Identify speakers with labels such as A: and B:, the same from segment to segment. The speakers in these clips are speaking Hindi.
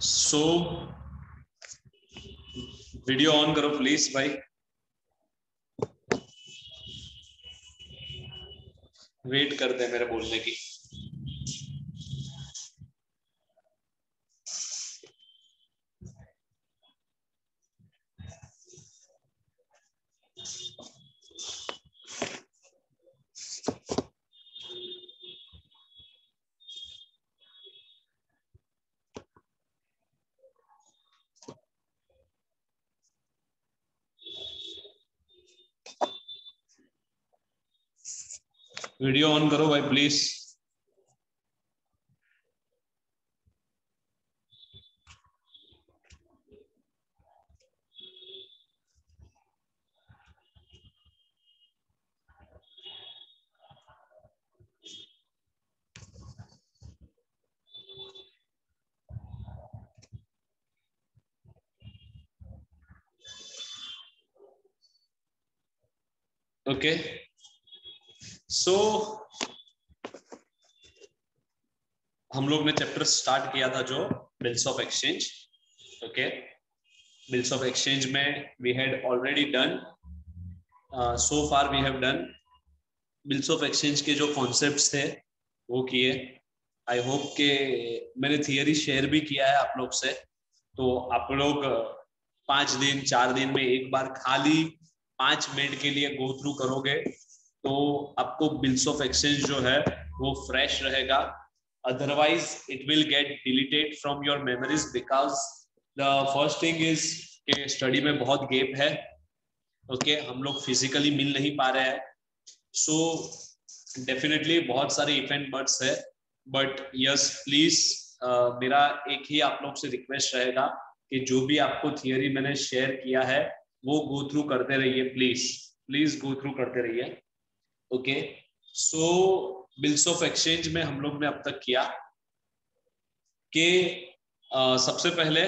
A: सो वीडियो ऑन करो प्लीज भाई, वेट करते हैं मेरे बोलने की। वीडियो ऑन करो भाई प्लीज। ओके सो हम लोग ने चैप्टर स्टार्ट किया था जो bills of exchange. Okay, bills of exchange में we had already done, so far we have done bills of exchange के जो कॉन्सेप्ट्स थे वो किए। आई होप के मैंने थियरी शेयर भी किया है आप लोग से, तो आप लोग 5 दिन 4 दिन में एक बार खाली 5 मिनट के लिए गो थ्रू करोगे तो आपको बिल्स ऑफ एक्सचेंज जो है वो फ्रेश रहेगा। Otherwise it will get deleted from your memories because the first thing is के स्टडी में बहुत गैप है। ओके, हम लोग फिजिकली मिल नहीं पा रहे हैं, सो डेफिनेटली बहुत सारे इवेंट बर्ड्स है, बट यस प्लीज मेरा एक ही आप लोग से रिक्वेस्ट रहेगा कि जो भी आपको थियरी मैंने शेयर किया है वो गो थ्रू करते रहिए, प्लीज प्लीज गो थ्रू करते रहिए। Okay, so bills of exchange में हम लोग ने अब तक किया कि सबसे पहले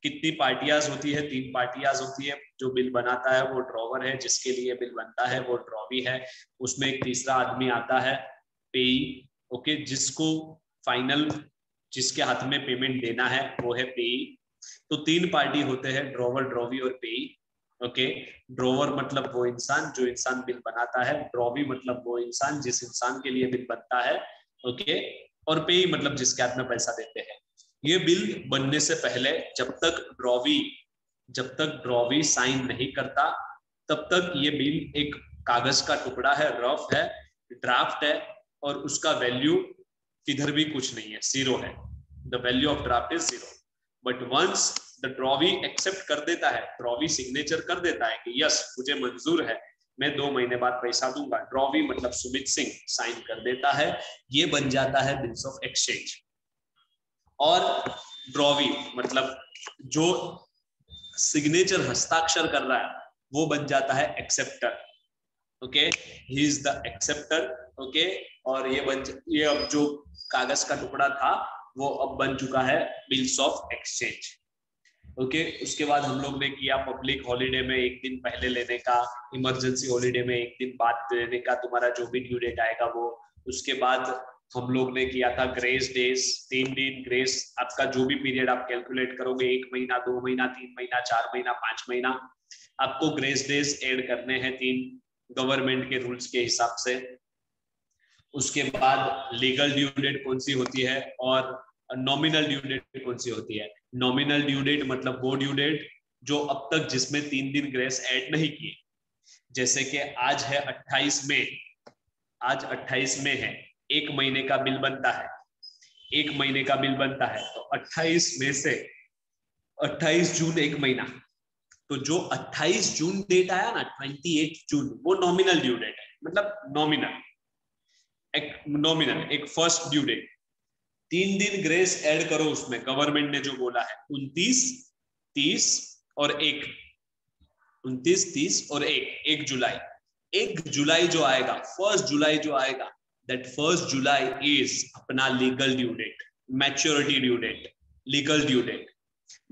A: कितनी पार्टियाज होती है, 3 पार्टियाज होती है। जो बिल बनाता है वो ड्रॉवर है, जिसके लिए बिल बनता है वो ड्रॉवी है। उसमें एक तीसरा आदमी आता है पेई। ओके, जिसको फाइनल जिसके हाथ में पेमेंट देना है वो है पेई। तो 3 पार्टी होते हैं, ड्रॉवर, ड्रॉवी और पेई। ओके, ड्रॉवर मतलब वो इंसान जो इंसान बिल बनाता है, ड्रॉवी मतलब वो इंसान जिस इंसान के लिए बिल बनता है। ओके, और पेई मतलब जिसके हाथ में पैसा देते हैं। ये बिल बनने से पहले जब तक ड्रॉवी साइन नहीं करता तब तक ये बिल एक कागज का टुकड़ा है, रफ है, ड्राफ्ट है, और उसका वैल्यू किधर भी कुछ नहीं है, 0 है। The value of draft is 0। But once the drawee accept कर देता है, ड्रॉवी सिग्नेचर कर देता है कि यस मुझे मंजूर है, मैं 2 महीने बाद पैसा दूंगा, ड्रॉवी मतलब सुमित सिंह साइन कर देता है, ये बन जाता है बिल्स ऑफ एक्सचेंज। और ड्रॉवी मतलब जो सिग्नेचर हस्ताक्षर कर रहा है वो बन जाता है acceptor. Okay, he is the acceptor. Okay, और ये अब जो कागज का टुकड़ा था वो अब बन चुका है बिल्स ऑफ एक्सचेंज। ओके, उसके बाद हम लोग ने किया पब्लिक हॉलीडे में 1 दिन पहले लेने का, इमरजेंसी हॉलीडे में 1 दिन बाद लेने का, तुम्हारा जो भी ड्यू डेट आएगा वो। उसके बाद हम लोग ने किया था ग्रेस डेज, 3 दिन ग्रेस। आपका जो भी पीरियड आप कैलकुलेट करोगे, 1 महीना, 2 महीना, 3 महीना, 4 महीना, 5 महीना, आपको ग्रेस डेज ऐड करने हैं 3 गवर्नमेंट के रूल्स के हिसाब से। उसके बाद लीगल ड्यू डेट कौन सी होती है और नॉमिनल ड्यू डेट कौन सी होती है। नॉमिनल ड्यू डेट मतलब वो ड्यू डेट जो अब तक जिसमें 3 दिन ग्रेस ऐड नहीं किए। जैसे कि आज है 28 मई, आज 28 मई है, 1 महीने का बिल बनता है, 1 महीने का बिल बनता है, तो 28 मई से 28 जून 1 महीना। तो जो 28 जून डेट आया ना, 28 जून, वो नॉमिनल ड्यू डेट है, मतलब नॉमिनल एक फर्स्ट ड्यू डेट। 3 दिन ग्रेस ऐड करो उसमें, गवर्नमेंट ने जो बोला है 29, 30 और 1, 29, 30 और 1 जुलाई। 1 जुलाई जो आएगा, 1 जुलाई जो आएगा, दैट 1 जुलाई इज अपना legal due date, maturity due date, legal due date.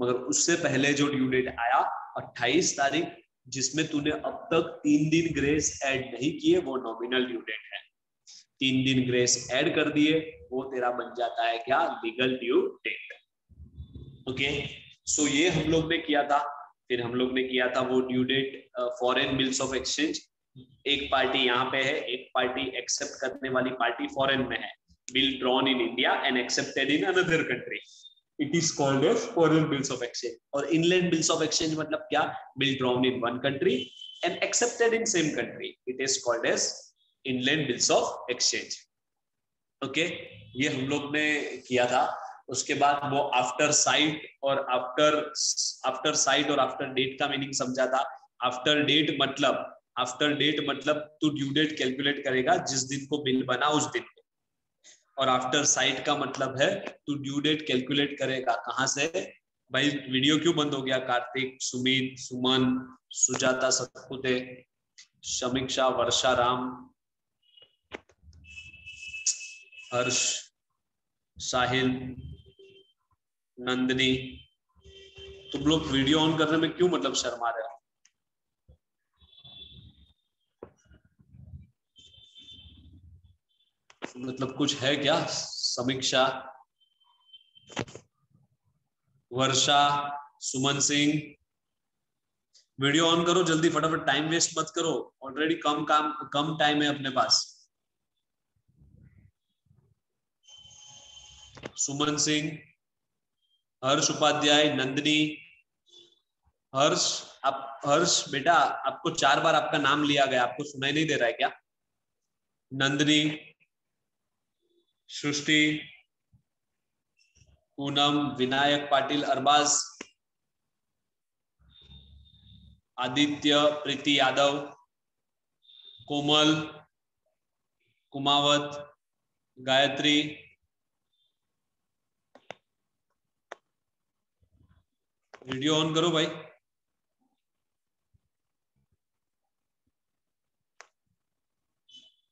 A: मगर उससे पहले जो ड्यू डेट आया 28 तारीख, जिसमें तूने अब तक 3 दिन ग्रेस ऐड नहीं किए, वो नॉमिनल ड्यू डेट है। 3 दिन ग्रेस ऐड कर दिए, वो तेरा बन जाता है क्या, लीगल ड्यू डेट। ओके, सो ये हम लोग ने किया था। फिर हम लोग ने किया था वो due date foreign bills of exchange. एक पार्टी यहाँ पे है, एक पार्टी एक्सेप्ट करने वाली पार्टी फॉरेन में है। Bill drawn in India and accepted in another country, it is called as foreign bills of exchange. और इनलैंड बिल्स ऑफ एक्सचेंज मतलब क्या? Bill drawn in one country and accepted in same country, it is called as inland bills of exchange. Okay, ये हम लोग ने किया था। उसके बाद वो आफ्टर साइट और आफ्टर साइट और आफ्टर डेट का मीनिंग समझा था। आफ्टर डेट मतलब तू ड्यू डेट कैलकुलेट करेगा जिस दिन को बिल बना उस दिन को। और आफ्टर साइट का मतलब है तू ड्यू डेट कैलकुलेट करेगा कहां से। भाई वीडियो क्यों बंद हो गया? कार्तिक, सुमित, सुमन, सुजाता सतपुते, समीक्षा, वर्षा राम, हर्ष, साहिल, नंदिनी, तुम लोग वीडियो ऑन करने में क्यों मतलब शर्मा रहे हो? मतलब कुछ है क्या? समीक्षा, वर्षा, सुमन सिंह, वीडियो ऑन करो जल्दी फटाफट, टाइम वेस्ट मत करो, ऑलरेडी कम टाइम है अपने पास। सुमन सिंह, हर्ष उपाध्याय, नंदिनी, हर्ष बेटा आपको 4 बार आपका नाम लिया गया, आपको सुनाई नहीं दे रहा है क्या? नंदिनी, सृष्टि, पूनम, विनायक पाटिल, अरबाज, आदित्य, प्रीति यादव, कोमल, कुमावत, गायत्री, वीडियो ऑन करो भाई।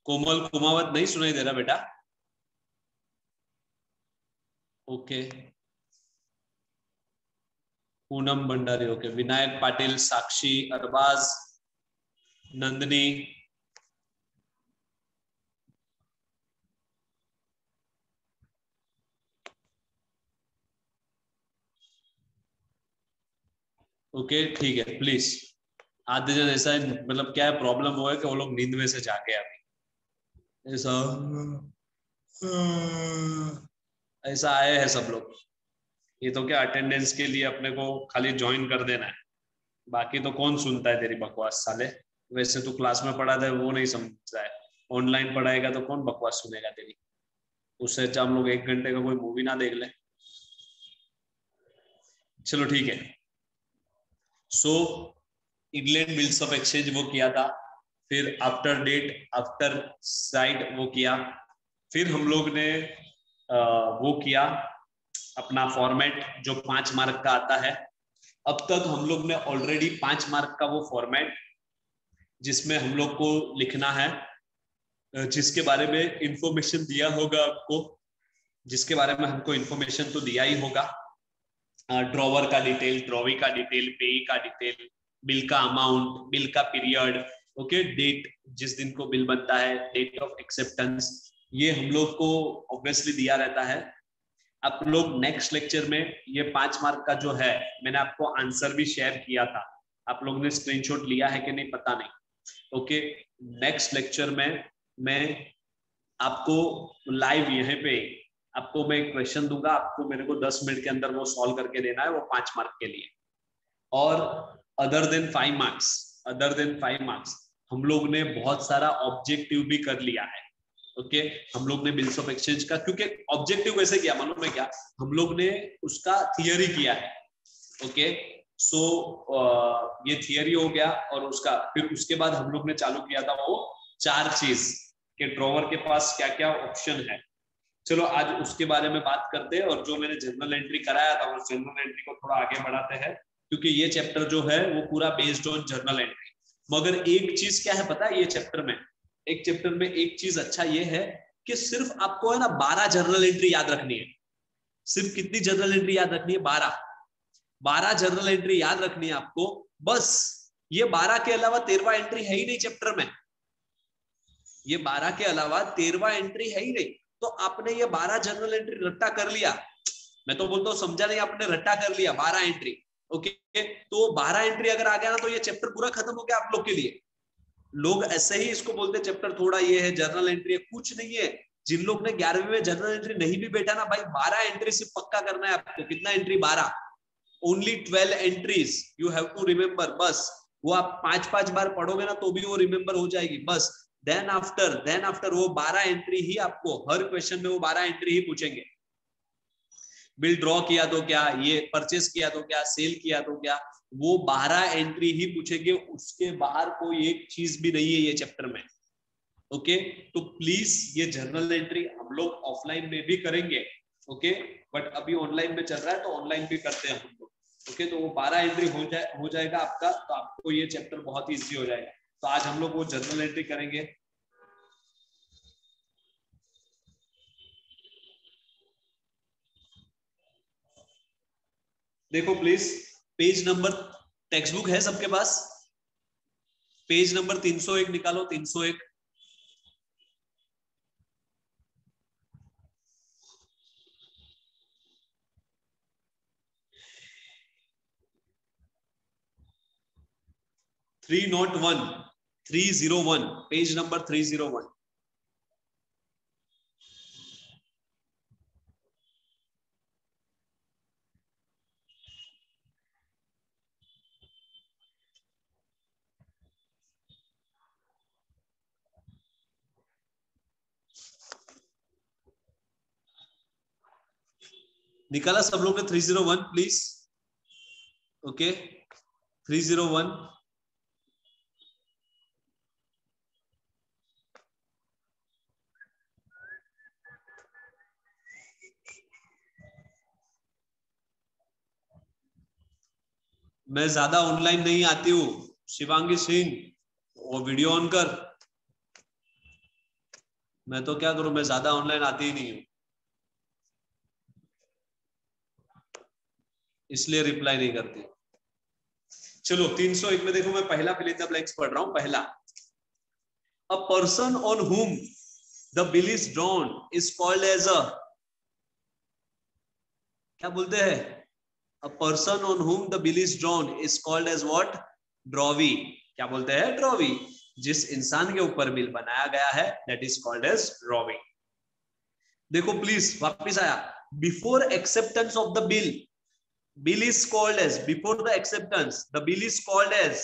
A: कोमल, कुमावत नहीं सुनाई दे रहा बेटा? ओके, पूनम भंडारी, ओके, विनायक पाटिल, साक्षी, अरबाज, नंदिनी, ओके ठीक है। प्लीज आधे जन ऐसा है, मतलब क्या है प्रॉब्लम हुआ है कि वो लोग नींद में से जागे अभी, ऐसा ऐसा आए हैं सब लोग। ये तो क्या अटेंडेंस के लिए अपने को खाली ज्वाइन कर देना है, बाकी तो कौन सुनता है तेरी बकवास साले। वैसे तो क्लास में पढ़ाता है वो नहीं समझता है, ऑनलाइन पढ़ाएगा तो कौन बकवास सुनेगा तेरी। उससे अच्छा हम लोग 1 घंटे का कोई मूवी ना देख ले। चलो ठीक है। सो इंग्लैंड बिल्स ऑफ एक्सचेंज वो किया था। फिर आफ्टर डेट आफ्टर साइट वो किया। फिर हम लोग ने वो किया अपना फॉर्मेट जो 5 मार्क का आता है। अब तक हम लोग ने ऑलरेडी 5 मार्क का वो फॉर्मेट, जिसमें हम लोग को लिखना है जिसके बारे में इंफॉर्मेशन दिया होगा आपको, जिसके बारे में हमको इंफॉर्मेशन तो दिया ही होगा। ड्रॉवर का डिटेल, ड्रॉवी का डिटेल, पेई का डिटेल, बिल का अमाउंट, बिल का पीरियड, ओके, डेट जिस दिन को बिल बनता है, डेट ऑफ एक्सेप्टेंस, ये हम लोग को ऑब्वियसली दिया रहता है। आप लोग नेक्स्ट लेक्चर में ये 5 मार्क का जो है, मैंने आपको आंसर भी शेयर किया था, आप लोग ने स्क्रीनशॉट लिया है कि नहीं पता नहीं। ओके, नेक्स्ट लेक्चर में मैं आपको लाइव यहीं पे आपको मैं एक क्वेश्चन दूंगा, आपको मेरे को 10 मिनट के अंदर वो सॉल्व करके देना है, वो 5 मार्क के लिए। और अदर देन 5 मार्क्स हम लोग ने बहुत सारा ऑब्जेक्टिव भी कर लिया है। ओके, हम लोग ने बिल्स ऑफ एक्सचेंज का, क्योंकि ऑब्जेक्टिव कैसे किया मालूम है क्या? हम लोग ने उसका थियरी किया है। ओके, सो ये थियरी हो गया, और उसका फिर उसके बाद हम लोग ने चालू किया था वो 4 चीज के ड्रॉवर के पास क्या क्या ऑप्शन है। चलो आज उसके बारे में बात करते हैं, और जो मैंने जर्नल एंट्री कराया था उस जर्नल एंट्री को थोड़ा आगे बढ़ाते हैं, क्योंकि ये चैप्टर जो है वो पूरा बेस्ड ऑन जर्नल एंट्री। मगर एक चीज क्या है पता है, ये चैप्टर में एक चीज अच्छा ये है कि सिर्फ आपको है ना 12 जर्नल एंट्री याद रखनी है। सिर्फ कितनी जर्नल एंट्री याद रखनी है? 12 जर्नल एंट्री याद रखनी है आपको, बस। ये 12 के अलावा 13वां एंट्री है ही नहीं चैप्टर में, ये 12 के अलावा 13वां एंट्री है ही नहीं। तो आपने ये 12 जर्नल एंट्री रट्टा कर लिया, मैं तो बोलता हूँ समझा नहीं, आपने रट्टा कर लिया 12 एंट्री। ओके, तो 12 एंट्री अगर आ गया ना तो ये चैप्टर पूरा खत्म हो गया आप लोग के लिए। लोग ऐसे ही इसको बोलते हैं चैप्टर थोड़ा ये है, जर्नल एंट्री है, कुछ नहीं है। जिन लोग ने 11वीं में जर्नल एंट्री नहीं भी बैठा ना भाई, 12 एंट्री सिर्फ पक्का करना है आपको। कितना entry? 12। Only 12 entries you have to remember, बस। वो आप 5-5 बार पढ़ोगे ना तो भी वो रिमेंबर हो जाएगी, बस। देन आफ्टर वो 12 एंट्री ही आपको हर क्वेश्चन में वो 12 एंट्री ही पूछेंगे। बिल ड्रॉ किया तो क्या, ये परचेस किया तो क्या, सेल किया तो क्या, वो 12 एंट्री ही पूछेंगे, उसके बाहर कोई एक चीज भी नहीं है ये चैप्टर में। ओके, तो प्लीज ये जर्नल एंट्री हम लोग ऑफलाइन में भी करेंगे। ओके, बट अभी ऑनलाइन में चल रहा है तो ऑनलाइन भी करते हैं हम लोग। ओके, तो वो 12 एंट्री हो जाएगा आपका, तो आपको ये चैप्टर बहुत ईजी हो जाएगा। तो आज हम लोग वो जर्नल एंट्री करेंगे। देखो please, page number, text book है सबके पास? पेज नंबर 301 निकालो, 301। Three not one 301, page number 301। निकाला सब लोग ने 301 प्लीज? ओके, 301। मैं ज्यादा ऑनलाइन नहीं आती हूँ शिवांगी सिंह, वो वीडियो ऑन कर। मैं तो क्या करूं, मैं ज्यादा ऑनलाइन आती ही नहीं हूँ, इसलिए रिप्लाई नहीं करती। चलो 301 में देखो, मैं पहला फिल इन द ब्लैंक्स पढ़ रहा हूं। पहला, a person on whom the bill is drawn is called as a, क्या बोलते हैं? A person on whom the bill is drawn is called as what? Drawee. क्या बोलते हैं? ड्रॉवी। जिस इंसान के ऊपर बिल बनाया गया है that is called as drawee. देखो प्लीज, वापिस आया, before acceptance of the bill, bill is called as, before the acceptance the bill is called as,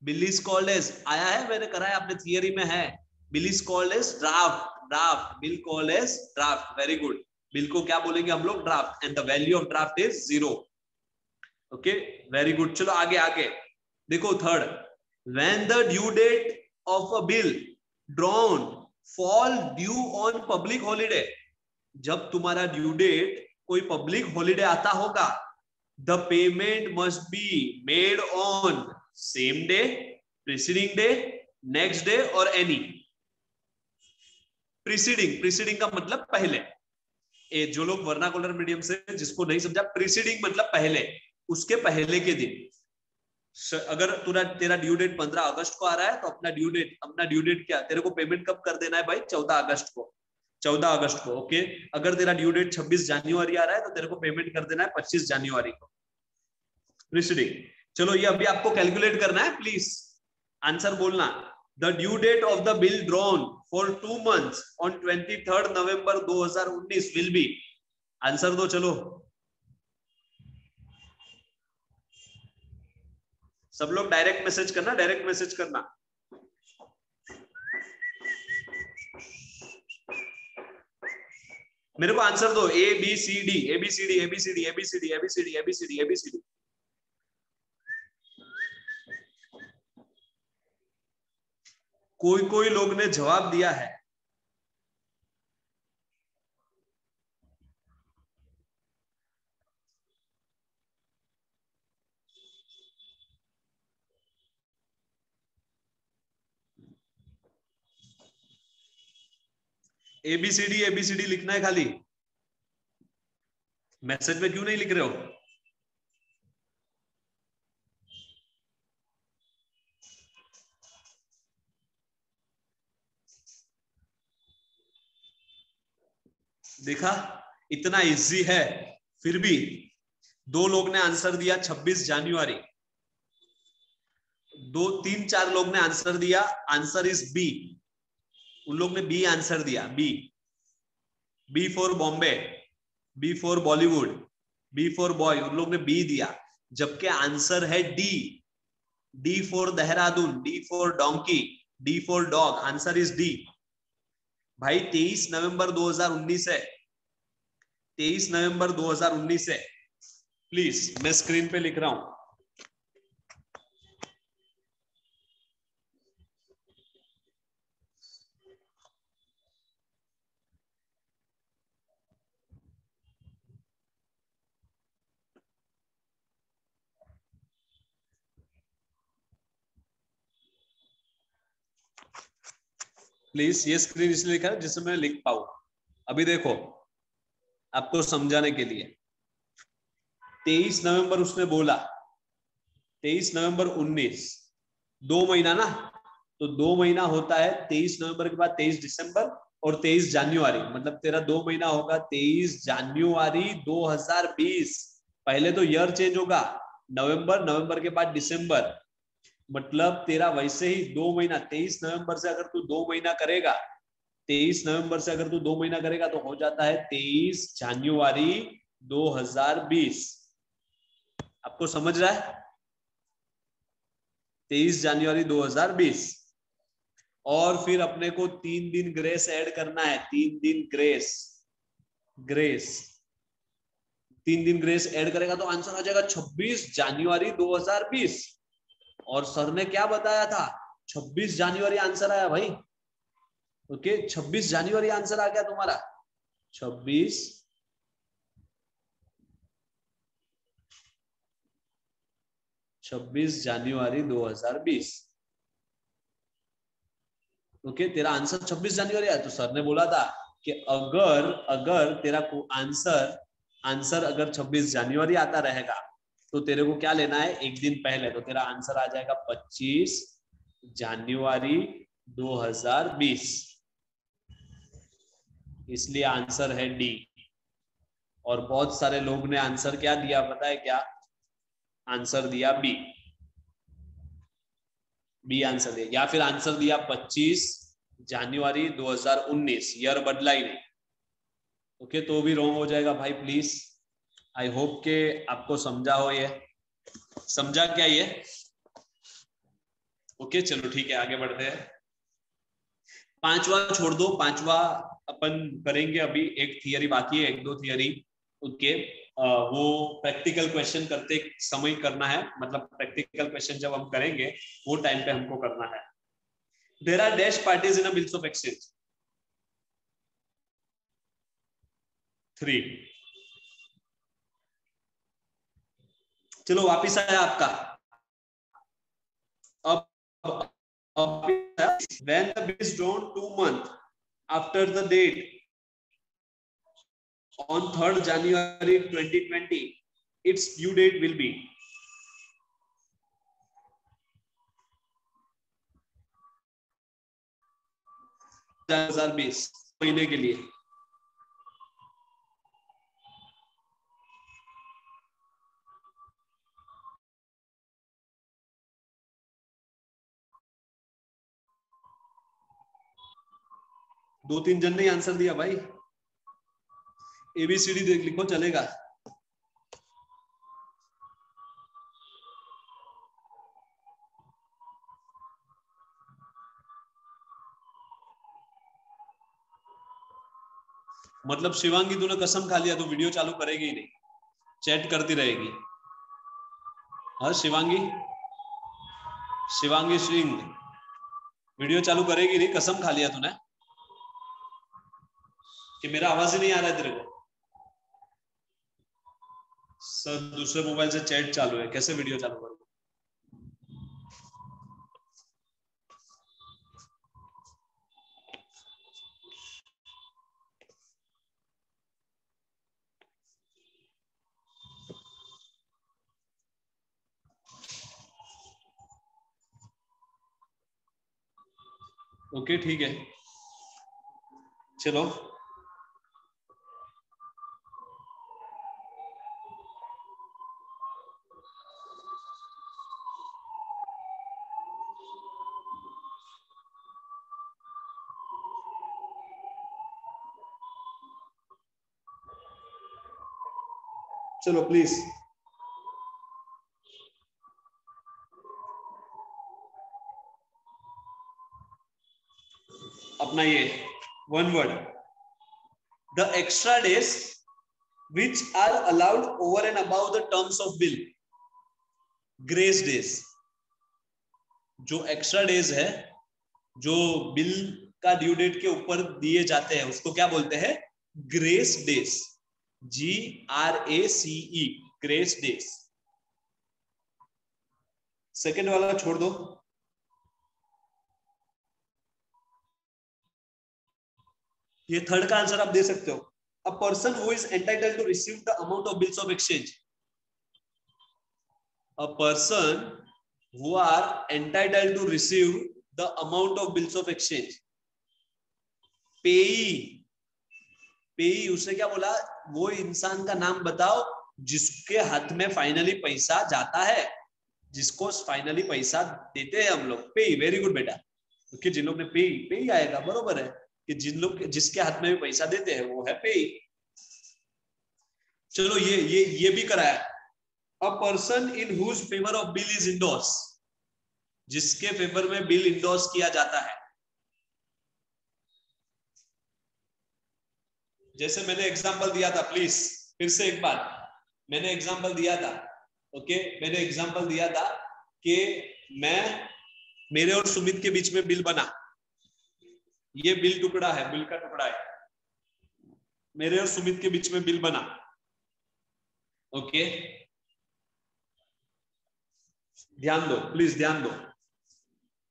A: bill is called as आया है, मैंने कराया, आपने थियरी में है। bill is called as draft, bill called as draft, very good. Bill को क्या बोलेंगे हम लोग? Draft, and the value of draft is 0। Okay, very good. चलो आगे आगे देखो, third, when the due date of a bill drawn fall due on public holiday, जब तुम्हारा ड्यू डेट कोई पब्लिक हॉलिडे आता होगा, the payment must be made on same day, preceding day, next day और एनी। प्रीसीडिंग का मतलब पहले। जो लोग वर्नाकुलर मीडियम से, जिसको नहीं समझा, प्रीसीडिंग मतलब पहले, उसके पहले के दिन। अगर तेरा ड्यू डेट 15 अगस्त को आ रहा है तो अपना ड्यू डेट क्या, तेरे को पेमेंट कब कर देना है भाई? 14 अगस्त को, 14 अगस्त को। ओके, अगर तेरा ड्यू डेट 26 जनवरी आ रहा है तो तेरे को पेमेंट कर देना है 25 जनवरी को, प्रीसीडिंग। चलो ये अभी आपको कैलकुलेट करना है, प्लीज आंसर बोलना। The due date of the bill drawn for 2 months on 23 November 2019 will be, answer दो चलो। सब लोग डायरेक्ट मैसेज करना, डायरेक्ट मैसेज करना। मेरे को आंसर दो, A B C D, A B C D, A B C D, A B C D, A B C D, A B C D, A B C D. कोई कोई लोग ने जवाब दिया है। एबीसीडी एबीसीडी लिखना है खाली, मैसेज में क्यों नहीं लिख रहे हो? देखा, इतना इजी है, फिर भी दो लोग ने आंसर दिया 26 जनवरी, दो तीन चार लोग ने आंसर दिया, आंसर इज बी, उन लोग ने बी आंसर दिया, B for Bombay, B for Bollywood, B for boy, उन लोग ने बी दिया, जबकि आंसर है D, D for Dehradun, D for donkey, D for dog, answer is D. भाई 23 नवंबर 2019 है, 23 नवंबर 2019 है, प्लीज मैं स्क्रीन पे लिख रहा हूं। प्लीज ये स्क्रीन इसलिए लिखा है जिससे मैं लिख पाऊं। अभी देखो आपको समझाने के लिए, 23 नवंबर उसने बोला, 23 नवंबर 19, 2 महीना ना, तो 2 महीना होता है 23 नवंबर के बाद 23 दिसंबर और 23 जनवरी, मतलब तेरा 2 महीना होगा 23 जनवरी 2020। पहले तो ईयर चेंज होगा, नवंबर, नवंबर के बाद दिसंबर, मतलब तेरा वैसे ही 2 महीना, 23 नवंबर से अगर तू 2 महीना करेगा, 23 नवंबर से अगर तू 2 महीना करेगा तो हो जाता है 23 जनवरी 2020। आपको समझ रहा है? 23 जनवरी 2020। और फिर अपने को 3 दिन ग्रेस ऐड करना है, 3 दिन ग्रेस, ग्रेस 3 दिन ग्रेस ऐड करेगा तो आंसर आ जाएगा 26 जनवरी 2020। और सर ने क्या बताया था, 26 जनवरी आंसर आया भाई। ओके 26 जनवरी आंसर आ गया तुम्हारा, 26 जनवरी 2020। ओके तेरा आंसर 26 जनवरी आया। तो सर ने बोला था कि अगर अगर तेरा आंसर अगर 26 जनवरी आता रहेगा तो तेरे को क्या लेना है, एक दिन पहले, तो तेरा आंसर आ जाएगा 25 जनवरी 2020। इसलिए आंसर है डी। और बहुत सारे लोग ने आंसर क्या दिया पता है क्या, आंसर दिया बी, बी आंसर दिया, या फिर आंसर दिया 25 जनवरी 2019, ईयर बदला ही नहीं। ओके तो भी रॉन्ग हो जाएगा भाई प्लीज। आई होप के आपको समझा हो, ये समझा क्या ये? ओके चलो ठीक है आगे बढ़ते हैं। पांचवा छोड़ दो, पांचवा अपन करेंगे अभी, एक थियरी बाकी है, एक दो थियरी। ओके वो प्रैक्टिकल क्वेश्चन करते समय करना है, मतलब प्रैक्टिकल क्वेश्चन जब हम करेंगे वो टाइम पे हमको करना है। There are dash parties in a bills of exchange, 3। चलो वापिस आया आपका। अब when the bill is drawn 2 months after the date on 3rd January 2020, its due date will be 2020 महीने के लिए। दो तीन जन ने आंसर दिया भाई, एबीसीडी देख लिखो चलेगा। मतलब शिवांगी तूने कसम खा लिया तो वीडियो चालू करेगी ही नहीं, चैट करती रहेगी। हाँ शिवांगी, शिवांगी सिंह वीडियो चालू करेगी नहीं, कसम खा लिया तूने कि मेरा आवाज ही नहीं आ रहा है तेरे को। सर दूसरे मोबाइल से चैट चालू है, कैसे वीडियो चालू करूँ? ओके ठीक है चलो चलो प्लीज। अपना ये one word, the extra days which are allowed over and above the terms of bill, grace days. जो एक्स्ट्रा डेज है जो बिल का ड्यू डेट के ऊपर दिए जाते हैं उसको क्या बोलते हैं? Grace days, GRACE, grace days. Second वाला छोड़ दो। ये थर्ड का आंसर आप दे सकते हो। A person who is entitled to receive the amount of bills of exchange. A person who are entitled to receive the amount of bills of exchange. पेई, पेई उसने क्या बोला? वो इंसान का नाम बताओ जिसके हाथ में फाइनली पैसा जाता है, जिसको फाइनली पैसा देते हैं हम लोग। पेई, वेरी गुड बेटा। क्योंकि जिन लोग ने पेई, पेई आएगा, बरोबर है कि जिन लोग जिसके हाथ में भी पैसा देते हैं वो है पेई। चलो ये भी कराया। A person in whose favour of bill is endorse, जिसके फेवर में बिल इंडोर्स किया जाता है। जैसे मैंने एग्जांपल दिया था, प्लीज फिर से एक बार मैंने एग्जांपल दिया था। ओके, मैंने एग्जांपल दिया था कि मेरे और सुमित के बीच में बिल बना। ये बिल टुकड़ा है, बिल का टुकड़ा है। मेरे और सुमित के बीच में बिल बना। ओके, ध्यान दो, प्लीज ध्यान दो।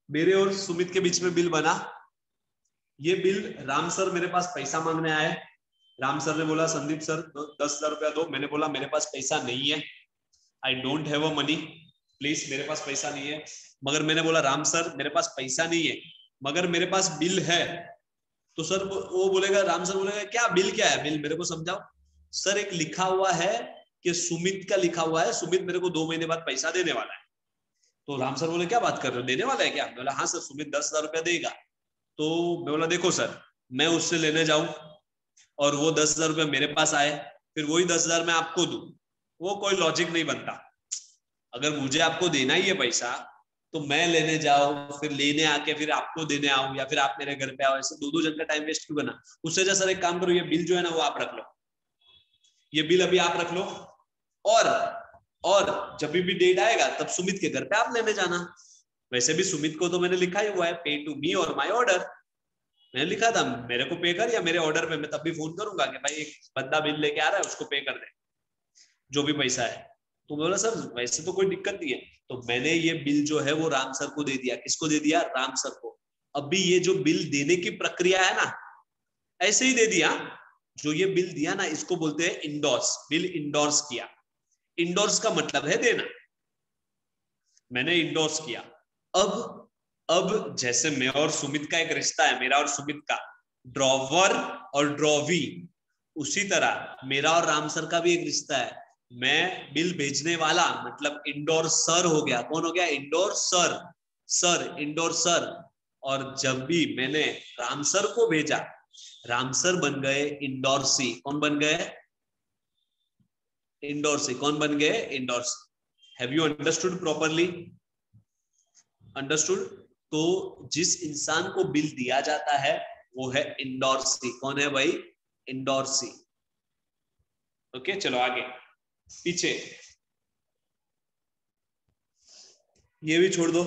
A: मेरे और सुमित के बीच में बिल बना। ये बिल राम सर मेरे पास पैसा मांगने आए। राम सर ने बोला संदीप सर 10,000 रुपया दो। मैंने बोला मेरे पास पैसा नहीं है, I don't have a money, please मेरे पास पैसा नहीं है। मगर मैंने बोला राम सर मेरे पास पैसा नहीं है मगर मेरे पास बिल है। तो सर वो बोलेगा, राम सर बोलेगा क्या बिल, क्या है बिल, मेरे को समझाओ। सर एक लिखा हुआ है कि सुमित का लिखा हुआ है, सुमित मेरे को 2 महीने बाद पैसा देने वाला है। तो राम सर बोले क्या बात कर रहे हो, देने वाला है क्या? बोला हाँ सर, सुमित 10,000 रुपया देगा। तो मैं बोला देखो सर, मैं उससे लेने जाऊं और वो 10,000 रुपया मेरे पास आए, फिर वही 10,000 मैं आपको दूं, वो कोई लॉजिक नहीं बनता। अगर मुझे आपको देना ही है पैसा तो मैं लेने जाऊं, फिर लेने आके फिर आपको देने आऊं, या फिर आप मेरे घर पे आओ, ऐसे 2-2 जन का टाइम वेस्ट क्यों करना? उससे जैसा एक काम करो, ये बिल जो है ना वो आप रख लो, ये बिल अभी आप रख लो, और जब भी डेट आएगा तब सुमित के घर पे आप लेने जाना। वैसे भी सुमित को तो मैंने लिखा ही हुआ है, पे टू मी और माय ऑर्डर। मैंने लिखा था मेरे को पे कर, या मेरे ऑर्डर पे मैं तब भी फोन करूंगा कि भाई एक बंदा बिल लेके आ रहा है, उसको पे कर दे जो भी पैसा है। तो बोला सर वैसे तो कोई दिक्कत नहीं है। तो मैंने ये बिल जो है वो राम सर को दे दिया। किसको दे दिया? राम सर को। अभी ये जो बिल देने की प्रक्रिया है ना, ऐसे ही दे दिया। जो ये बिल दिया ना इसको बोलते हैं इंडोर्स, बिल इंडोर्स किया। इंडोर्स का मतलब है देना। मैंने इंडोर्स किया। अब जैसे मैं और सुमित का एक रिश्ता है, मेरा और सुमित का, ड्रॉवर और ड्रॉवी, उसी तरह मेरा और राम सर का भी एक रिश्ता है। मैं बिल भेजने वाला मतलब इंडोर सर हो गया। कौन हो गया? Indoor sir, sir indoor sir. और जब भी मैंने राम सर को भेजा, राम सर बन गए इंडोर्सी। कौन बन गए? इंडोर्सी। कौन बन गए? Endorsee. Have you understood properly? Understood. तो जिस इंसान को बिल दिया जाता है वो है इंडोर्सी। कौन है भाई? इंडोर्सी। ओके, चलो आगे पीछे, ये भी छोड़ दो।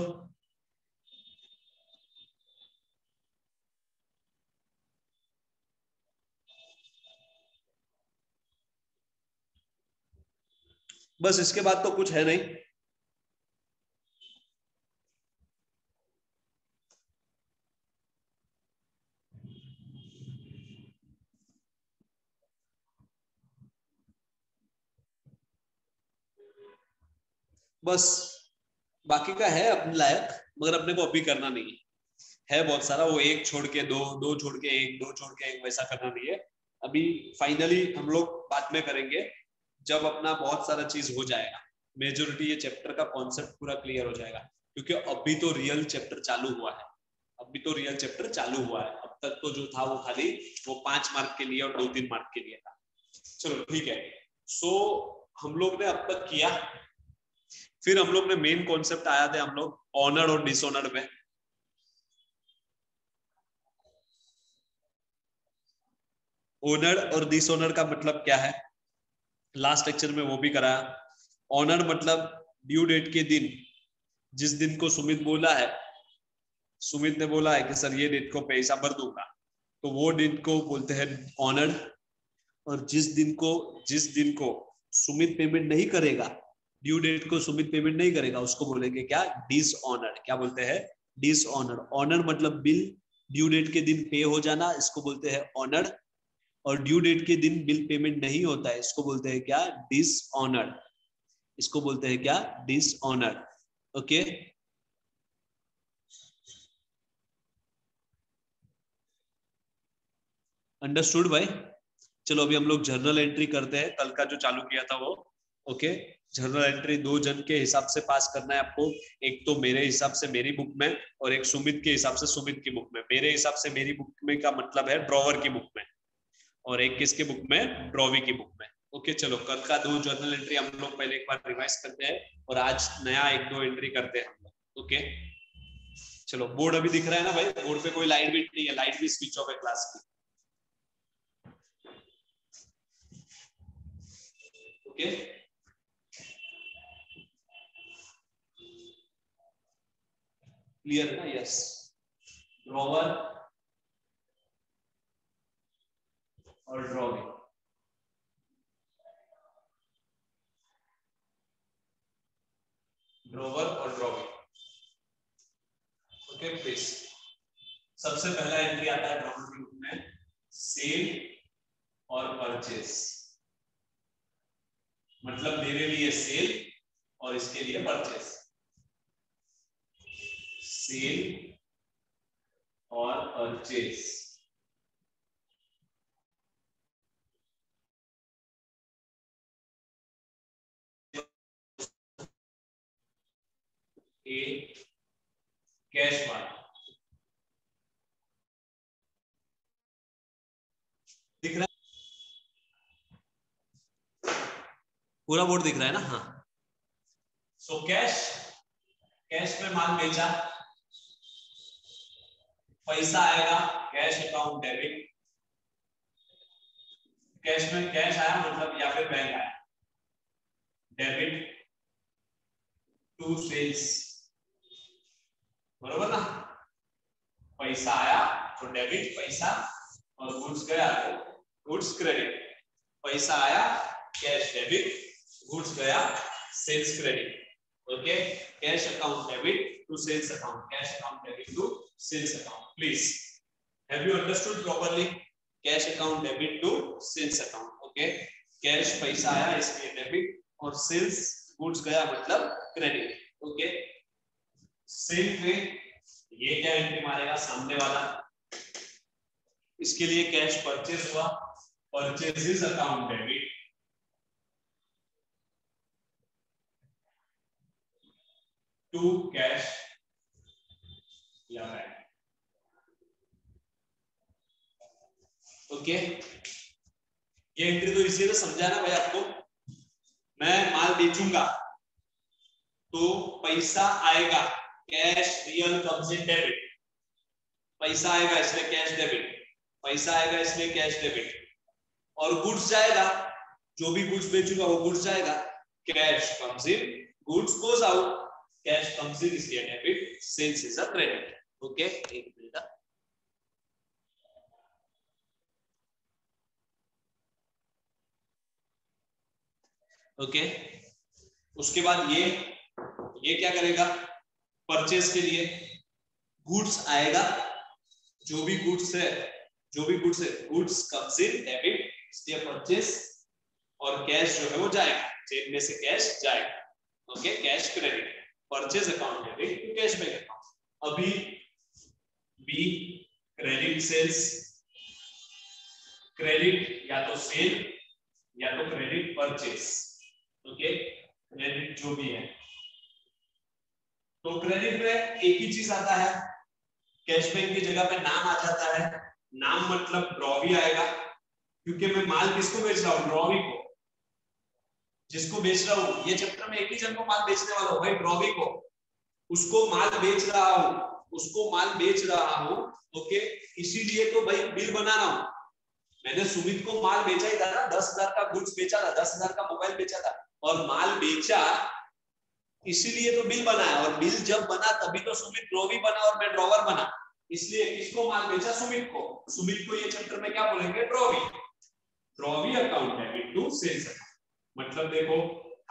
A: बस इसके बाद तो कुछ है नहीं। बस बाकी का है अपने लायक, मगर अपने को अभी करना नहीं है बहुत सारा। वो एक छोड़ के दो, दो छोड़ के एक, दो छोड़ के एक, वैसा करना नहीं है। अभी फाइनली हम लोग बाद में करेंगे जब अपना बहुत सारा चीज हो जाएगा, मेजोरिटी ये चैप्टर का कॉन्सेप्ट पूरा क्लियर हो जाएगा। क्योंकि अभी तो रियल चैप्टर चालू हुआ है, अभी तो रियल चैप्टर चालू हुआ है। अब तक तो जो था वो खाली वो 5 मार्क के लिए और 2-3 मार्क के लिए था। चलो ठीक है। सो हम लोग ने अब तक किया। फिर हम लोग ने मेन कॉन्सेप्ट आया थे हम लोग ऑनर्ड और डिसऑनर्ड में। ऑनर्ड और डिसऑनर्ड का मतलब क्या है, लास्ट लेक्चर में वो भी कराया। ऑनर्ड मतलब ड्यू डेट के दिन, जिस दिन को सुमित बोला है, सुमित ने बोला है कि सर ये डेट को पैसा भर दूंगा, तो वो डेट को बोलते हैं ऑनर्ड। और जिस दिन को सुमित पेमेंट नहीं करेगा, ड्यू डेट को सुमित पेमेंट नहीं करेगा, उसको बोलेंगे क्या, डिसऑनर्ड। क्या बोलते हैं, डिसऑनर्ड। ऑनर मतलब बिल ड्यू डेट के दिन पे हो जाना, इसको बोलते हैं ऑनर्ड। और ड्यू डेट के दिन बिल पेमेंट नहीं होता है, इसको बोलते हैं क्या, डिसऑनर्ड। इसको बोलते हैं क्या, डिसऑनर्ड। ओके, अंडरस्टूड भाई। चलो अभी हम लोग जर्नल एंट्री करते हैं, कल का जो चालू किया था वो। ओके, जर्नल एंट्री 2 जन के हिसाब से पास करना है आपको। एक तो मेरे हिसाब से मेरी बुक में, और एक सुमित के हिसाब से सुमित की बुक में। मेरे हिसाब से मेरी बुक में का मतलब है ड्रॉवर की बुक में, और एक किसके बुक में, ड्रॉवी की बुक में। ओके चलो, कल का 2 जर्नल एंट्री हम लोग पहले एक बार रिवाइज करते हैं, और आज नया 1-2 एंट्री करते हैं हम लोग। ओके चलो, बोर्ड अभी दिख रहा है ना भाई, बोर्ड पे कोई लाइट भी नहीं है, लाइट भी स्विच ऑफ है क्लास की। ओके क्लियर है ना, यस। ड्रॉवर और ड्रॉविंग, ड्रॉवर और ड्रॉविंग। ओके प्लीज, सबसे पहला एंट्री आता है ड्रॉवर की बुक में, सेल और परचेज। मतलब मेरे लिए सेल और इसके लिए परचेज। सेल और परचेज, ए कैश वाला दिख रहा है, पूरा बोर्ड दिख रहा है ना, हाँ। सो कैश, कैश में माल बेचा, पैसा आएगा कैश अकाउंट डेबिट। कैश में कैश आया मतलब या फिर बैंक आया, डेबिट टू सेल्स, बरोबर ना। पैसा आया तो डेबिट पैसा, और गुड्स गया तो गुड्स क्रेडिट। पैसा आया कैश डेबिट, गुड्स गया sales credit. Okay, cash account debit to sales account, cash account debit to sales account. Please have you understood properly, cash account debit to sales account. Okay, cash पैसा आया इसलिए डेबिट, और सेल्स गुड्स गया मतलब क्रेडिट। ओके, सेल पे ये क्या एंट्री मारेगा, सामने वाला, इसके लिए कैश परचेज हुआ, purchases account debit to cash या बैंक। ओके, ये एंट्री तो इसीलिए समझाना भाई आपको, मैं माल बेचूंगा तो पैसा आएगा, cash real comes in debit. पैसा आएगा इसलिए कैश डेबिट, पैसा आएगा इसलिए कैश डेबिट, और गुड्स जाएगा, जो भी गुड्स बेचूंगा वो गुड्स जाएगा, cash comes in, goods goes out, cash comes in इसलिए debit, sales is a credit. Okay, एक मिनट। ओके, उसके बाद ये क्या करेगा, परचेज के लिए गुड्स आएगा, जो भी गुड्स है गुड्स कम्स इन डेबिट इसलिए परचेज, और कैश जो है वो जाएगा, जेब में से कैश जाएगा। Okay, cash credit, purchase account debit to cash bank account. अभी बी क्रेडिट सेल्स, क्रेडिट या तो सेल या तो क्रेडिट परचेज। ओके, क्रेडिट जो भी है, तो क्रेडिट में एक ही चीज आता है, कैश बैंक की जगह पे नाम आ जाता है। नाम मतलब ड्रॉवी आएगा, क्योंकि मैं माल किसको बेच रहा हूं, ड्रॉवी को। जिसको बेच रहा हूँ, ये चैप्टर में एक ही जन को माल बेचने वाला हूँ भाई, ड्रॉवी को, उसको माल बेच रहा हूँ, उसको माल बेच रहा हूँ। ओके, इसीलिए तो भाई बिल बना रहा हूँ। मैंने सुमित को माल बेचा ही था ना, 10,000 का गुड्स बेचा था, 10,000 का मोबाइल बेचा था, और माल बेचा इसीलिए तो बिल बना है। और बिल जब बना तभी तो सुमित ड्रॉवी बना और मैं ड्रॉवर बना। इसलिए किसको माल बेचा? सुमित को। सुमित को ये चैप्टर में क्या बोलेंगे? Drawee. Drawee account debit to sales account. मतलब देखो,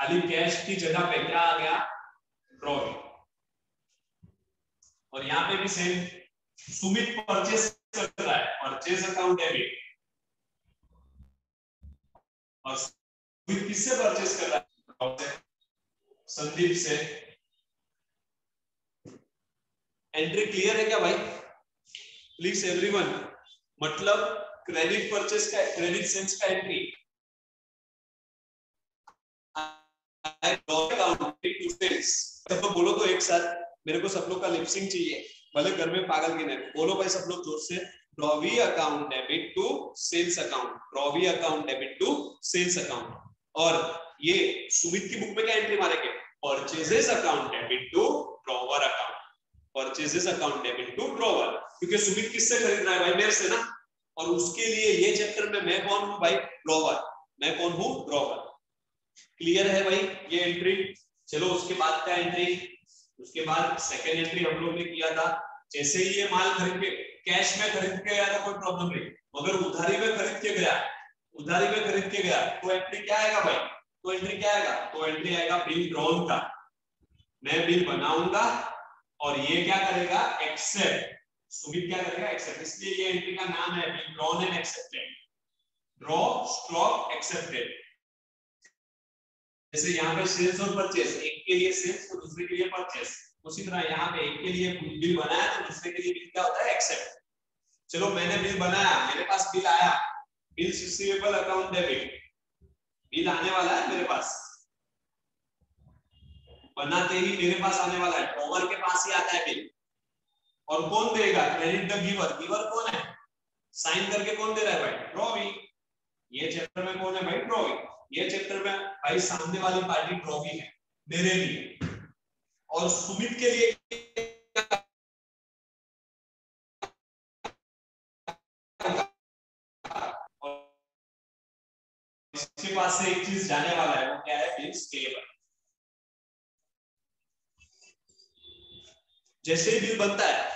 A: खाली कैश की जगह पे क्या आ गया? ड्रॉवी। और यहाँ पे भी सेम, सुमित परचेस कर रहा है, परचेस अकाउंट डेबिट, और सुमित किससे परचेस कर रहा है? संदीप से। एंट्री क्लियर है क्या भाई? प्लीज एवरीवन, मतलब क्रेडिट परचेस का, क्रेडिट सेल्स का एंट्री, सब लोग बोलो तो एक साथ, मेरे को सब लोग का लिपसिंग चाहिए, भले घर में पागल की नहीं। बोलो भाई सब लोग जोर से, drawee account debit to sales account, drawee account debit to sales account. और ये सुमित की बुक में क्या एंट्री मारेंगे? Purchases account debit to drawer account, purchases account debit to drawer, क्योंकि सुमित किससे खरीद रहा है भाई? मेरे से ना। और उसके लिए ये चैप्टर में मैं कौन हूं भाई? ड्रॉवर। मैं कौन हूं? ड्रॉवर। क्लियर है भाई ये एंट्री? चलो उसके बाद का एंट्री, उसके बाद सेकेंड एंट्री हम लोग ने किया था, जैसे ही ये माल खरीद के, कैश में खरीद के गया था कोई प्रॉब्लम नहीं, मगर उधारी में खरीद के गया, उधारी में खरीद के गया, तो एंट्री क्या आएगा भाई? तो एंट्री क्या आएगा? तो एंट्री आएगा बिल ड्रॉन का। मैं बिल बनाऊंगा और ये क्या करेगा? एक्सेप्ट। सुमित क्या करेगा? एक्सेप्ट। इसलिए ये एंट्री का नाम है bill drawn and accepted. Draw stroke accepted. जैसे यहाँ पे सेल्स और परचेस, एक के लिए सेल्स तो दूसरे के लिए परचेस, उसी तरह यहाँ पे एक के लिए बिल बनाया तो दूसरे के लिए बिल क्या होता है? एक्सेप्ट। चलो मैंने बिल बनाया, मेरे पास बिल आया, bill receivable account debit, bill आने वाला है मेरे पास, बनाते ही मेरे पास आने वाला है, ड्रॉवर के पास ही आता है बिल। और कौन देगा? Credit the giver. गिवर कौन है? साइन करके कौन दे रहा है भाई? ड्रॉवी। ये चैप्टर में कौन है भाई? ड्रॉवी। ये चैप्टर में भाई सामने वाली पार्टी ड्रॉवी है मेरे लिए। और सुमित के लिए इसके पास से एक चीज जाने वाला है, वो क्या है? Bills payable. जैसे ही बिल बनता है,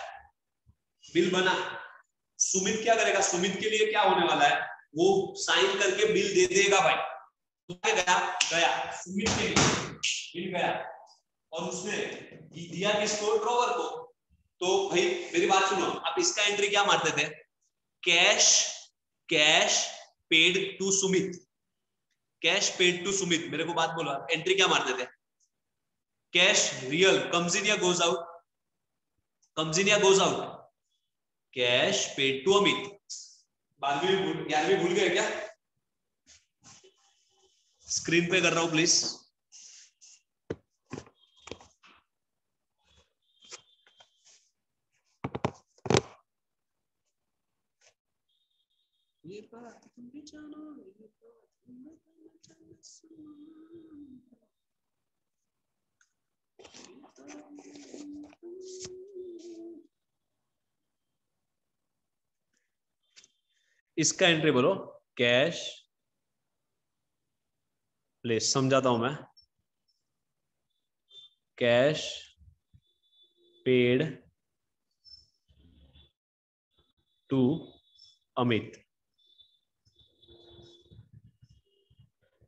A: बिल बना, सुमित क्या करेगा? सुमित के लिए क्या होने वाला है? वो साइन करके बिल दे देगा भाई। गया गया सुमित के लिए बिल गया, और उसने दिया किसको? ड्रॉवर को। तो भाई मेरी बात सुनो, आप इसका एंट्री क्या मारते थे? Cash, cash paid to Sumit, cash paid to Sumit. मेरे को बात बोलो, आप एंट्री क्या मारते थे? कैश रियल कम्स इन या गोज आउट? कम्स इन या goes out? Cash paid to Amit. 11वीं भूल गए क्या? स्क्रीन पे कर रहा हूं प्लीज। ये बात तुम भी जानो, ये बात तुम इसका एंट्री बोलो, कैश, प्लीज समझाता हूं मैं, cash paid to Amit.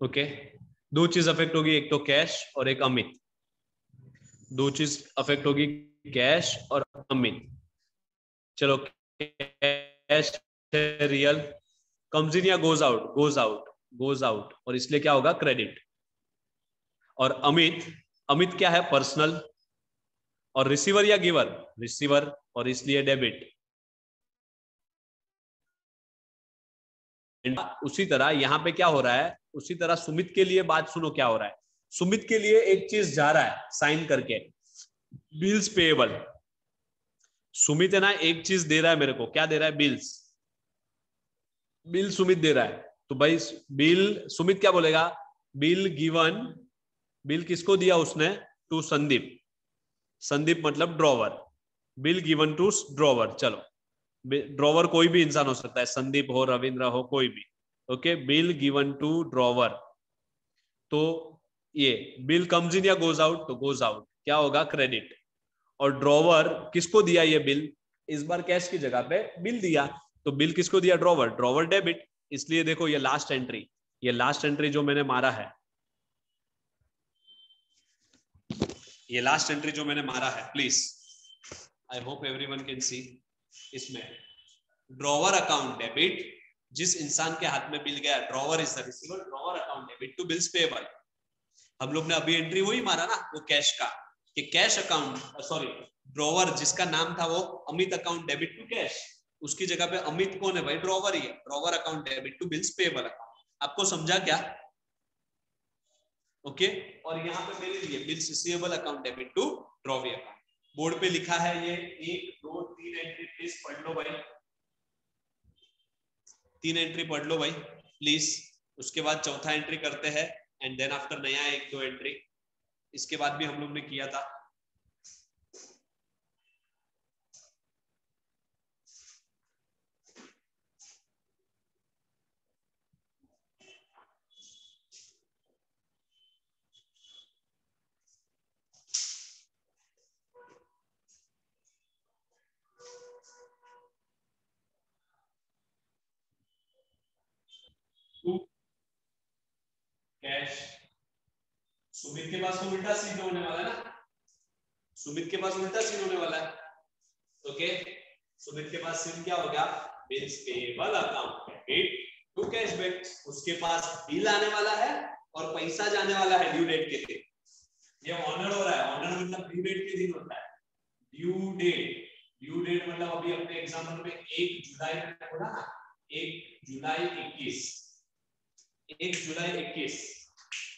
A: Okay, दो चीज अफेक्ट होगी, एक तो कैश और एक अमित। दो चीज अफेक्ट होगी, कैश और अमित। चलो कैश रियल, कम्स इन या goes out? Goes out, goes out, और इसलिए क्या होगा? क्रेडिट। और अमित, अमित क्या है? पर्सनल। और रिसीवर या गिवर? रिसीवर, और इसलिए डेबिट। उसी तरह यहां पे क्या हो रहा है? उसी तरह सुमित के लिए बात सुनो क्या हो रहा है। सुमित के लिए एक चीज जा रहा है साइन करके, बिल्स पेएबल। सुमित है ना, एक चीज दे रहा है मेरे को, क्या दे रहा है? बिल्स। बिल सुमित दे रहा है, तो भाई बिल सुमित क्या बोलेगा? बिल गिवन, बिल किसको दिया उसने? टू संदीप, संदीप मतलब drawer, bill given to drawer. चलो ड्रॉवर कोई भी इंसान हो सकता है, संदीप हो, रविंद्र हो, कोई भी। Okay, bill given to drawer, तो ये बिल कम्स इन या गोज आउट? तो गोज आउट, क्या होगा? क्रेडिट। और ड्रॉवर किसको दिया ये बिल? इस बार कैश की जगह पे बिल दिया, तो बिल किसको दिया? Drawer, drawer debit. इसलिए देखो ये लास्ट एंट्री, ये लास्ट एंट्री जो मैंने मारा है, ये लास्ट एंट्री जो मैंने मारा है, please I hope everyone can see, इसमें ड्रॉवर अकाउंट डेबिट, जिस इंसान के हाथ में बिल गया, drawer is the receiver, drawer account debit to bills payable. हम लोग ने अभी एंट्री वही मारा ना, वो कैश का, कि कैश अकाउंट, सॉरी ड्रॉवर जिसका नाम था वो Amit account debit to cash, उसकी जगह पे अमित कौन है भाई? ड्रॉवर ही है, drawer account debit to bills payable account. आपको समझा क्या? ओके, और यहाँ पे मेरे लिए bills receivable account debit to drawee account. Board पे लिखा है ये 1 2 3 एंट्री, प्लीज पढ़ लो भाई, 3 एंट्री पढ़ लो भाई प्लीज। उसके बाद चौथा एंट्री करते हैं, एंड देन आफ्टर नया 1 2 एंट्री। इसके बाद भी हम लोग ने किया था। कैश, सुमित के पास तो उल्टा सीन होने वाला है ना, सुमित के पास उल्टा सीन होने वाला है। ओके, सुमित के पास सीन क्या हो गया? Bills payable account debit to cashback. उसके पास बिल आने वाला है और पैसा जाने वाला है ड्यू डेट के दिन। ये ऑनर हो रहा है, ऑनर मतलब ड्यू डेट के दिन होता है। ड्यू डेट, ड्यू डेट मतलब अभी अपने एग्जाम्पल में 1 जुलाई बोला ना, 1 जुलाई 21, 1 जुलाई 21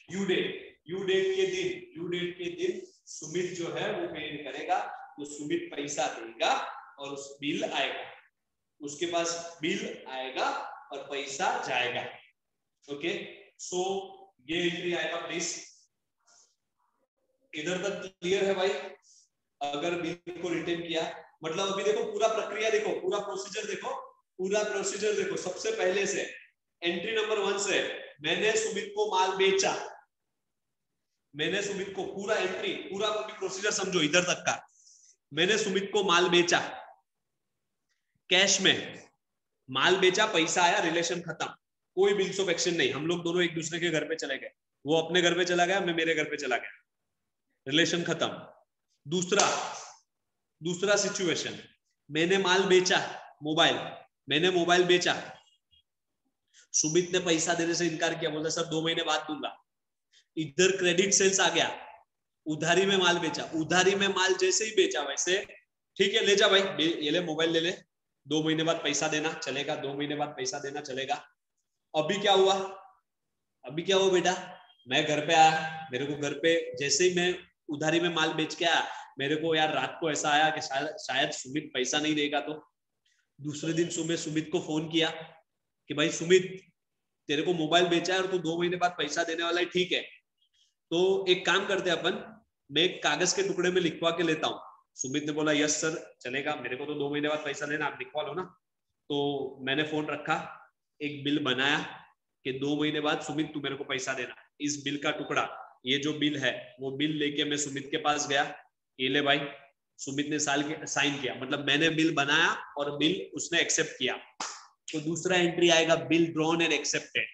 A: ड्यू डेट, ड्यू डेट के दिन, ड्यू डेट के दिन सुमित जो है वो पेमेंट करेगा, तो सुमित पैसा देगा और उस बिल आएगा, उसके पास बिल आएगा और पैसा जाएगा। ओके, सो ये एंट्री आएगा प्लीज। इधर तक क्लियर है भाई? अगर बिल को रिटर्न किया मतलब अभी देखो पूरा प्रक्रिया देखो, पूरा प्रोसीजर देखो, पूरा प्रोसीजर देखो। सबसे पहले से एंट्री नंबर 1 से मैंने सुमित को माल बेचा, मैंने सुमित को, पूरा एंट्री, पूरा प्रोसीजर समझो इधर तक का। मैंने सुमित को माल बेचा कैश में, माल बेचा, पैसा आया, रिलेशन खत्म, कोई बिल्स ऑफ एक्सचेंज नहीं। हम लोग दोनों एक दूसरे के घर पे चले गए, वो अपने घर पे चला गया, मैं मेरे घर पे चला गया, रिलेशन खत्म। दूसरा सिचुएशन, मैंने माल बेचा, मोबाइल, मैंने मोबाइल बेचा, सुमित ने पैसा देने से इनकार किया, बोला सर 2 महीने बाद दूंगा। इधर क्रेडिट सेल्स आ गया, उधारी में माल बेचा, उधारी में माल जैसे ही बेचा वैसे ठीक है ले जा भाई, ये ले मोबाइल ले ले, 2 महीने बाद पैसा देना चलेगा, 2 महीने बाद पैसा देना चलेगा। अभी क्या हुआ? अभी क्या हुआ बेटा? मैं घर पे आया, मेरे को घर पे जैसे ही मैं उधारी में माल बेच के आया, मेरे को यार रात को ऐसा आया कि शायद सुमित पैसा नहीं देगा। तो दूसरे दिन सुमित को फोन किया कि भाई सुमित, तेरे को मोबाइल बेचा है और तू 2 महीने बाद पैसा देने वाला है, ठीक है, तो एक काम करते हैं अपन, मैं एक कागज के टुकड़े में लिखवा के लेता हूँ। सुमित ने बोला यस सर चलेगा, मेरे को तो 2 महीने बाद पैसा देना, आप लिखवा लो ना। तो मैंने फोन रखा, एक बिल बनाया कि 2 महीने बाद सुमित तू मेरे को पैसा देना। इस बिल का टुकड़ा, ये जो बिल है वो बिल लेके मैं सुमित के पास गया, ये ले भाई। सुमित ने साइन किया, मतलब मैंने बिल बनाया और बिल उसने एक्सेप्ट किया। तो दूसरा एंट्री आएगा बिल ड्रॉन एंड एक्सेप्टेड,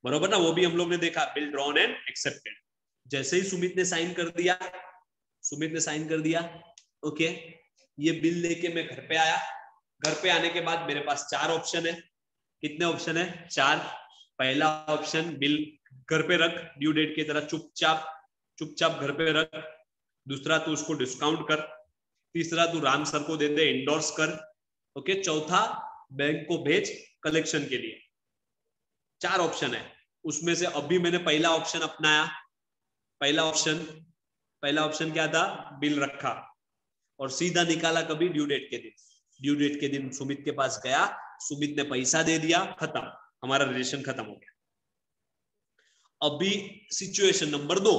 A: बरोबर ना? वो भी हम लोग ने देखा, बिल ड्रॉन एंड एक्सेप्टेड। जैसे ही सुमित ने साइन कर दिया, सुमित ने साइन कर दिया, ओके, ये बिल लेके मैं घर पे आया। घर पे आने के बाद मेरे पास 4 ऑप्शन है। कितने ऑप्शन है? 4। पहला ऑप्शन, बिल घर पे रख, ड्यू डेट की तरह चुपचाप घर पे रख। दूसरा, तू उसको डिस्काउंट कर। तीसरा, तू राम सर को दे दे, इंडोर्स कर। ओके, चौथा, बैंक को भेज कलेक्शन के लिए। 4 ऑप्शन है, उसमें से अभी मैंने पहला ऑप्शन अपनाया। पहला ऑप्शन क्या था? बिल रखा और सीधा निकाला कभी? ड्यू डेट के दिन। ड्यू डेट के दिन सुमित के पास गया, सुमित ने पैसा दे दिया, खत्म, हमारा रिलेशन खत्म हो गया। अभी सिचुएशन नंबर 2,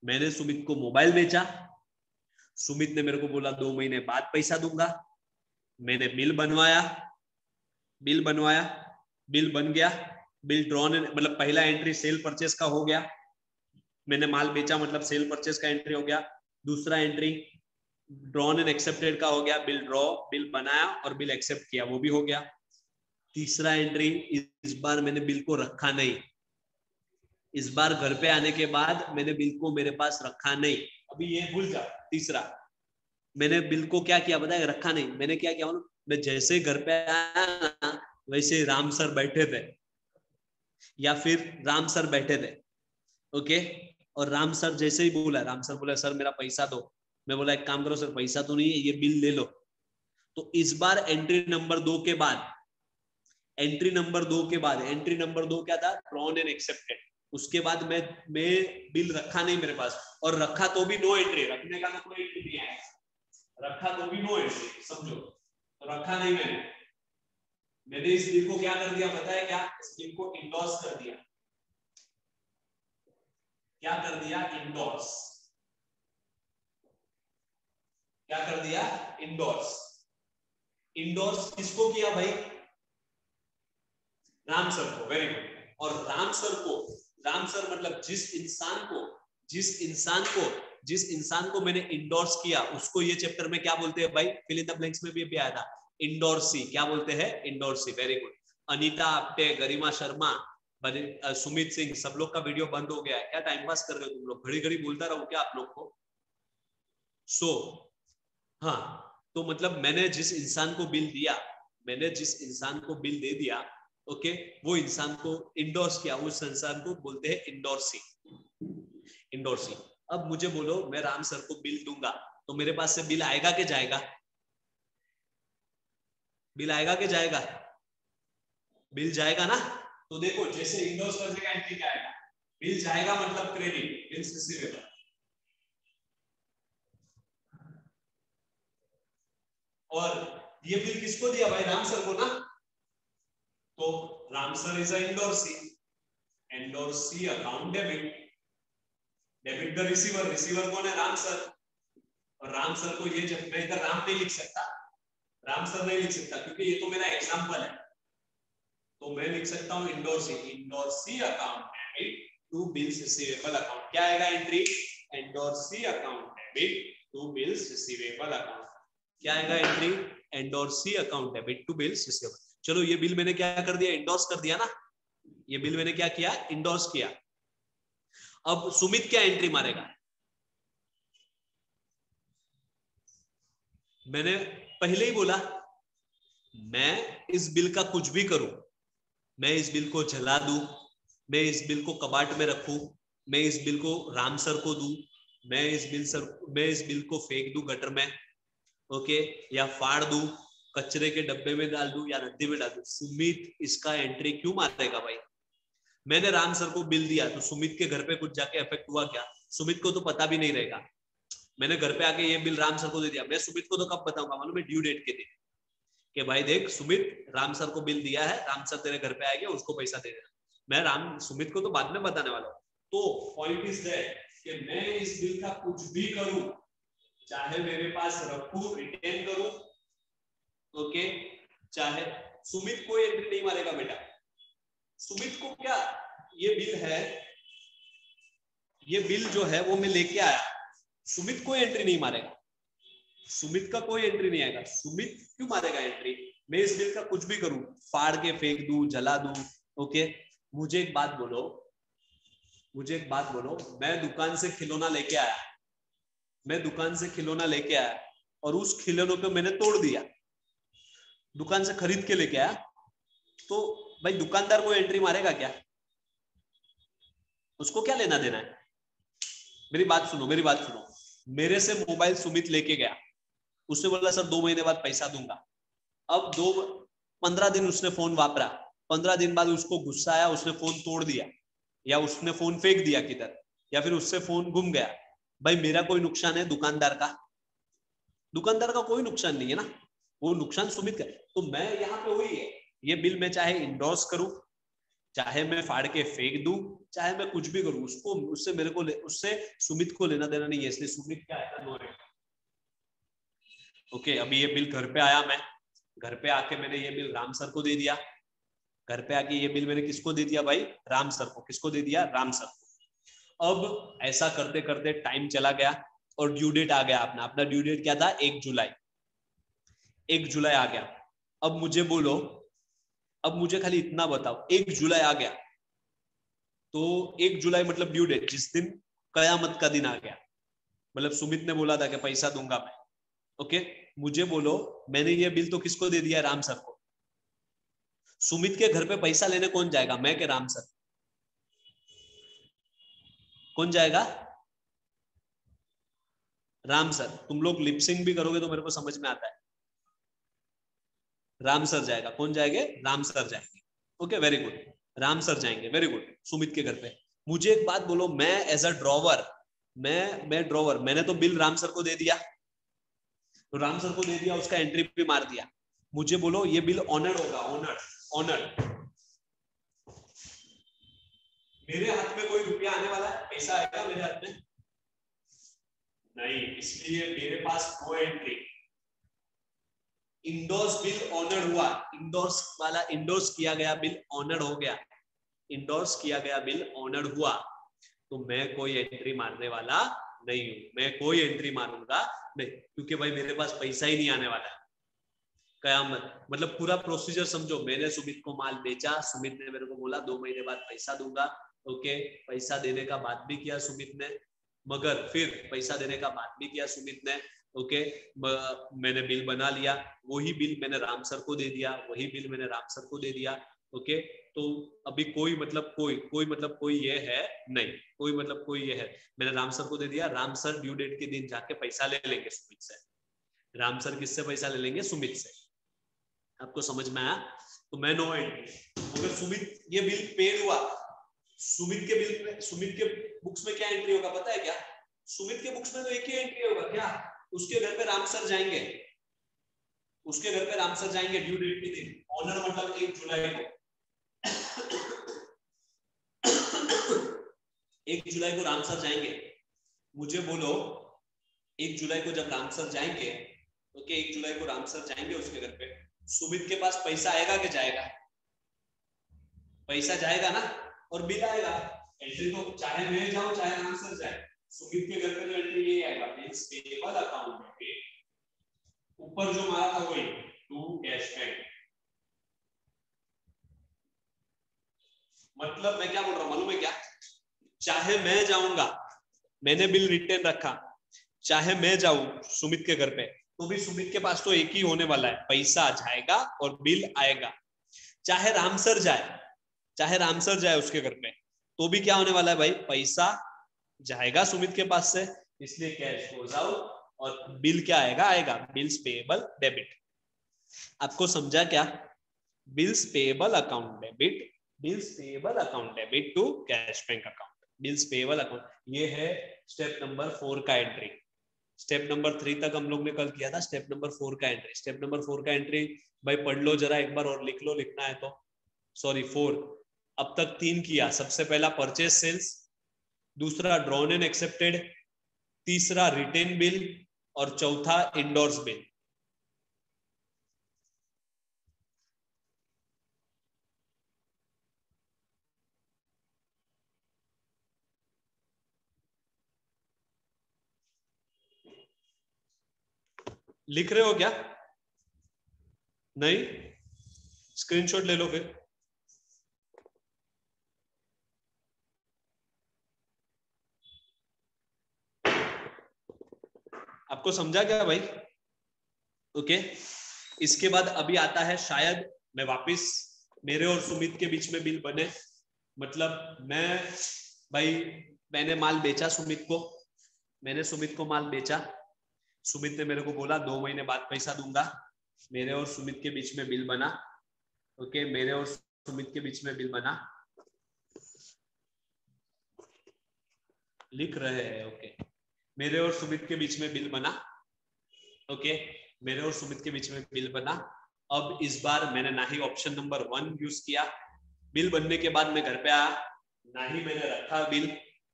A: मैंने सुमित को मोबाइल बेचा, सुमित ने मेरे को बोला 2 महीने बाद पैसा दूंगा, मैंने बिल बनवाया, बिल बन गया, बिल ड्रॉन, मतलब पहला एंट्री सेल परचेस का हो गया, मैंने माल बेचा मतलब सेल परचेस का एंट्री हो गया, दूसरा एंट्री ड्रॉन एंड एक्सेप्टेड का हो गया, बिल ड्रॉ, बिल बनाया और बिल एक्सेप्ट किया, वो भी हो गया, तीसरा एंट्री इस बार मैंने बिल को रखा नहीं, इस बार घर पे आने के बाद मैंने बिल को मेरे पास रखा नहीं, अभी ये भूल जा, तीसरा मैंने बिल को क्या किया बताया, रखा नहीं, मैंने क्या किया, मैं जैसे घर पे आया ना वैसे राम सर बैठे थे, या फिर राम सर बैठे थे, ओके, और राम सर जैसे ही बोला, राम सर बोला सर मेरा पैसा दो, मैं बोला एक काम करो सर पैसा तो नहीं है, ये बिल ले लो, तो इस बार एंट्री नंबर 2 के बाद, एंट्री नंबर 2 क्या था, ड्रॉन एंड एक्सेप्टेड, उसके बाद मैं बिल रखा नहीं मेरे पास, और रखा तो भी नो एंट्री, रखने का तो कोई एंट्री नहीं आया, रखा तो भी नो एंट्री, समझो, तो रखा नहीं मैंने इस बिल को क्या कर दिया बताया, क्या इस बिल को इंडोर्स कर दिया, क्या कर दिया, इंडोर्स, क्या कर दिया, इंडोर्स, इंडोर्स किसको किया भाई, राम सर को, वेरी गुड, और राम सर मतलब जिस इंसान को मैंने इंडोर्स किया उसको ये चैप्टर में क्या बोलते हैं भाई, फिल इन द ब्लैंक्स में भी आया था, इंडोर्सी, क्या बोलते हैं, endorsee, very good, Anita Apte, Garima Sharma, Sumit Singh, सब लोग का वीडियो बंद हो गया है, क्या टाइम पास कर रहे हो तुम लोग, घड़ी घड़ी बोलता रहूं क्या आप लोग को, हाँ, तो मतलब मैंने जिस इंसान को बिल दे दिया, ओके, वो इंसान को इंडोर्स किया, उस इंसान को बोलते हैं इंडोर्सी। अब मुझे बोलो मैं राम सर को बिल दूंगा तो मेरे पास से बिल आएगा कि जाएगा, बिल आएगा कि जाएगा, बिल जाएगा ना, तो देखो जैसे इंडोर्स करने का एंट्री क्या आएगा, बिल जाएगा मतलब क्रेडिट, बिल्स रिसीवेबल, और ये बिल किसको दिया भाई, राम सर को ना, तो Ram sir is endorsee account debit the receiver कौन है, राम सर, और राम सर को ये जब मैं इधर राम नहीं लिख सकता, राम सर नहीं लिख सकता क्योंकि ये तो मेरा एग्जांपल है, तो मैं लिख सकता हूं endorsee account debit to bills receivable account, क्या आएगा entry, endorsee account debit to bills receivable account, क्या आएगा entry, endorsee account debit to bills receivable. चलो ये बिल मैंने क्या कर दिया, इंडोर्स कर दिया ना, ये बिल मैंने क्या किया, इंडोर्स किया, अब सुमित क्या एंट्री मारेगा, मैंने पहले ही बोला मैं इस बिल का कुछ भी करूं, मैं इस बिल को जला दूं, मैं इस बिल को कबाट में रखूं, मैं इस बिल को राम सर को दूं, मैं इस बिल को फेंक दूं गटर में, ओके, या फाड़ दूं, कचरे के डब्बे में डाल दूं या नदी में डाल दूं, सुमित इसका एंट्री क्यों मारेगा भाई, मैंने राम सर को बिल दिया तो सुमित के घर पे कुछ जाके इफेक्ट हुआ क्या, सुमित को तो पता भी नहीं रहेगा, मैंने घर पे आके ये बिल राम सर को दे दिया, मैं सुमित को तो कब बताऊंगा मालूम है, ड्यू डेट के दिन, कि भाई देख सुमित राम सर को बिल दिया है, राम सर तेरे घर पे आएंगे उसको पैसा दे देना, मैं सुमित को तो बाद में बताने वाला हूँ, तो पॉइंट इज दैट कि मैं इस बिल का कुछ भी करूं, चाहे मेरे पास रखूं, रिटेन करूं, ओके, चाहे सुमित कोई एंट्री नहीं मारेगा बेटा, सुमित को क्या, ये बिल है, ये बिल जो है वो मैं लेके आया, सुमित कोई एंट्री नहीं मारेगा, सुमित का कोई एंट्री नहीं आएगा, सुमित क्यों मारेगा एंट्री, मैं इस बिल का कुछ भी करूं, फाड़ के फेंक दूं, जला दूं, ओके, मुझे एक बात बोलो, मैं दुकान से खिलौना लेके आया, और उस खिलौनों को मैंने तोड़ दिया, दुकान से खरीद के लेके आया, तो भाई दुकानदार को एंट्री मारेगा क्या, उसको क्या लेना देना है, मेरी बात सुनो, मेरे से मोबाइल सुमित लेके गया, उसने बोला सर 2 महीने बाद पैसा दूंगा, अब 15 दिन उसने फोन वापरा, 15 दिन बाद उसको गुस्सा आया, उसने फोन तोड़ दिया, या उसने फोन फेंक दिया किधर, या फिर उससे फोन गुम गया, भाई मेरा कोई नुकसान है, दुकानदार का कोई नुकसान नहीं है ना, वो नुकसान सुमित का, तो मैं यहाँ पे वही है, ये बिल मैं चाहे इंडोर्स करूं, चाहे मैं फाड़ के फेंक दूं, चाहे मैं कुछ भी करूं, उसको उससे मेरे को उससे सुमित को लेना देना नहीं है, इसलिए सुमित क्या आएगा, नो रेट। ओके, अभी ये बिल घर पे आया, मैं घर पे आके मैंने ये बिल राम सर को दे दिया। घर पे आके ये बिल मैंने किसको दे दिया भाई, राम सर को। किसको दे दिया, राम सर को। अब ऐसा करते करते टाइम चला गया और ड्यू डेट आ गया अपना। अपना ड्यू डेट क्या था, 1 जुलाई। 1 जुलाई आ गया। अब मुझे बोलो, अब मुझे खाली इतना बताओ, 1 जुलाई आ गया तो 1 जुलाई मतलब ड्यू डेट, जिस दिन कयामत का दिन आ गया, मतलब सुमित ने बोला था कि पैसा दूंगा मैं। ओके, मुझे बोलो मैंने ये बिल तो किसको दे दिया, राम सर को। सुमित के घर पे पैसा लेने कौन जाएगा, मैं के राम सर? कौन जाएगा, राम सर। तुम लोग लिपसिंग भी करोगे तो मेरे को समझ में आता है, राम सर जाएगा। कौन जाएंगे, राम सर जाएंगे। Okay, very good, Ram sir जाएंगे, वेरी गुड, सुमित के घर पे। मुझे एक बात बोलो, मैं एज अ ड्रॉवर, मैं ड्रॉवर, मैंने तो बिल राम सर को दे दिया, तो राम सर को दे दिया, उसका एंट्री भी मार दिया। मुझे बोलो ये बिल ऑनर्ड होगा, ऑनर्ड, ऑनर्ड। मेरे हाथ में कोई रुपया आने वाला है, पैसा आएगा मेरे हाथ में? नहीं, इसलिए मेरे पास no entry. Endorse bill honoured हुआ, इंडोर्स वाला, इंडोर्स किया गया बिल ऑनर्ड हो गया, इंडोर्स किया गया बिल ऑनर्ड हुआ, तो मैं कोई एंट्री मारने वाला नहीं हूं। मैं कोई एंट्री मारूंगा नहीं, क्योंकि भाई मेरे पास पैसा ही नहीं आने वाला है। कयामत मतलब पूरा प्रोसीजर समझो। मैंने सुमित को माल बेचा, सुमित ने मेरे को बोला 2 महीने बाद पैसा दूंगा। ओके, पैसा देने का बात भी किया सुमित ने, मगर फिर पैसा देने का बात भी किया सुमित ने। ओके, मैंने बिल बना लिया, वही बिल मैंने राम सर को दे दिया, वही बिल मैंने राम सर को दे दिया। ओके, तो अभी कोई मतलब कोई मतलब कोई ये है नहीं, कोई मतलब कोई ये है, मैंने राम सर को दे दिया। राम सर ड्यू डेट के दिन जाके पैसा ले लेंगे सुमित से। राम सर किससे पैसा ले लेंगे, सुमित से। आपको समझ में आया? तो मैं नो एंट्री। अगर सुमित ये बिल पेड हुआ, सुमित के बिल में, सुमित के बुक्स में क्या एंट्री होगा पता है क्या? सुमित के बुक्स में तो एक ही एंट्री होगा, क्या? उसके घर पे राम सर जाएंगे, उसके घर पे राम सर जाएंगे ड्यू डेट के दिन, ऑनर मतलब 1 जुलाई को। 1 जुलाई को राम सर जाएंगे। मुझे बोलो 1 जुलाई को जब राम सर जाएंगे, ओके, 1 जुलाई को राम सर जाएंगे उसके घर पे, सुमित के पास पैसा आएगा कि जाएगा? पैसा जाएगा ना, और बिल आएगा। एंट्री तो चाहे मैं जाऊं चाहे राम सर जाए, सुमित के घर पे तो एंट्री यही आएगा, बिल्स पेबल अकाउंट पे। ऊपर जो मारा था वही, टू कैश बैंक। मतलब मैं क्या बोल रहा हूं मालूम है क्या? चाहे मैं जाऊंगा, मैंने बिल रिटर्न रखा, चाहे मैं जाऊं सुमित के घर पे, तो भी सुमित के पास तो एक ही होने वाला है, पैसा जाएगा और बिल आएगा। चाहे राम सर जाए, चाहे राम सर जाए उसके घर पे, तो भी क्या होने वाला है भाई, पैसा जाएगा सुमित के पास से, इसलिए कैश गोज आउट और बिल क्या आएगा, आएगा बिल्स पेएबल डेबिट। आपको समझा क्या? Bills payable account debit, bills payable account debit to cash bank account, bills payable account. ये है स्टेप नंबर 4 का एंट्री। स्टेप नंबर 3 तक हम लोग ने कल किया था, स्टेप नंबर 4 का एंट्री। स्टेप नंबर 4 का एंट्री भाई पढ़ लो जरा एक बार और लिख लो, लिखना है तो। सॉरी 4, अब तक 3 किया। सबसे पहला परचेज सेल्स, दूसरा ड्रॉन एंड एक्सेप्टेड, तीसरा रिटेन बिल और चौथा इंडोर्स बिल। लिख रहे हो क्या? नहीं? स्क्रीनशॉट ले लो फिर। आपको समझा क्या भाई? ओके, इसके बाद अभी आता है शायद मैं वापस मेरे और सुमित के बीच में बिल बने। मतलब मैं भाई, मैंने माल बेचा सुमित को, मैंने सुमित को माल बेचा, सुमित ने मेरे को बोला 2 महीने बाद पैसा दूंगा। मेरे और सुमित के बीच में बिल बना। ओके, मेरे और सुमित के बीच में बिल बना। लिख रहे हैं? ओके, मेरे और सुमित के बीच में बिल बना। ओके, मेरे और सुमित के बीच में बिल बना। अब इस बार मैंने ना ही ऑप्शन नंबर 1 यूज किया, बिल बनने के बाद मैं घर पे आया, ना ही मैंने रखा बिल,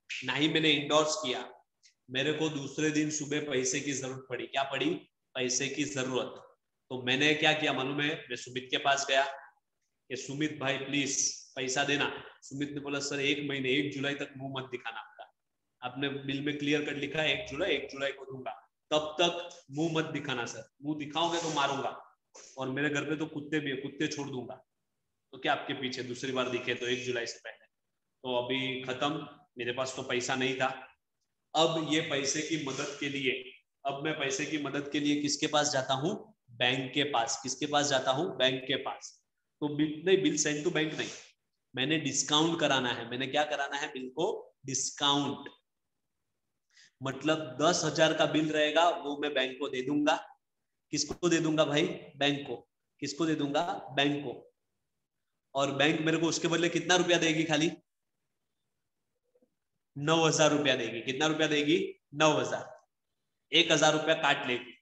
A: ना ही मैंने इंडोर्स किया। मेरे को दूसरे दिन सुबह पैसे की जरूरत पड़ी। क्या पड़ी? पैसे की जरूरत। तो मैंने क्या किया मालूम है? मैं सुमित के पास गया कि सुमित भाई प्लीज पैसा देना। सुमित ने बोला सर 1 महीने 1 जुलाई तक मुंह मत दिखाना आपका, आपने बिल में क्लियर कट लिखा है 1 जुलाई को दूंगा, तब तक मुंह मत दिखाना सर, मुंह दिखाओगे तो मारूंगा, और मेरे घर पे तो कुत्ते भी है, कुत्ते छोड़ दूंगा। तो क्या आपके पीछे दूसरी बार दिखे तो 1 जुलाई से पहले। तो अभी खत्म, मेरे पास तो पैसा नहीं था। अब ये पैसे की मदद के लिए, अब मैं पैसे की मदद के लिए किसके पास जाता हूँ? बैंक के पास। किसके पास जाता हूँ? बैंक के पास। तो बिल नहीं, बिल सेंड टू बैंक नहीं, मैंने डिस्काउंट कराना है। मैंने क्या कराना है? बिल को डिस्काउंट। मतलब 10,000 का बिल रहेगा वो मैं बैंक को दे दूंगा। किसको दे दूंगा भाई? बैंक को। किसको दे दूंगा? बैंक को। और बैंक मेरे को उसके बदले कितना रुपया देगी? खाली 9,000 रुपया देगी। कितना रुपया देगी? 9,000। 1,000 रुपया काट लेगी।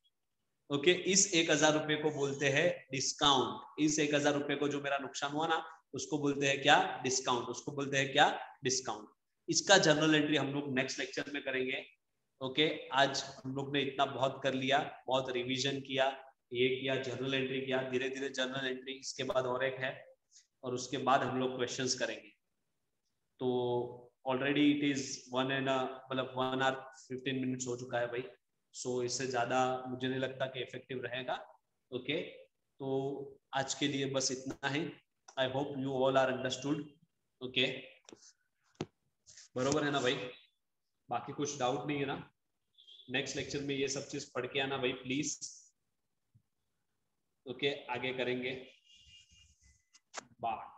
A: ओके, इस 1,000 रुपये को बोलते हैं डिस्काउंट। इस 1,000 रुपये को जो मेरा नुकसान हुआ ना, उसको बोलते हैं क्या? डिस्काउंट। उसको बोलते हैं क्या? डिस्काउंट। इसका जर्नल एंट्री हम लोग नेक्स्ट लेक्चर में करेंगे। ओके, आज हम लोग ने इतना बहुत कर लिया, बहुत रिवीजन किया, ये किया, जर्नल एंट्री किया। धीरे धीरे जर्नल एंट्री, इसके बाद और एक है, और उसके बाद हम लोग क्वेश्चंस करेंगे। तो already it is 1 hour 15 minutes हो चुका है भाई। सो इससे ज्यादा मुझे नहीं लगता कि इफेक्टिव रहेगा। ओके, तो आज के लिए बस इतना ही। I hope you all are understood. Okay, बरोबर है ना भाई? बाकी कुछ डाउट नहीं है ना? नेक्स्ट लेक्चर में ये सब चीज पढ़ के आना भाई प्लीज। ओके, आगे करेंगे बात।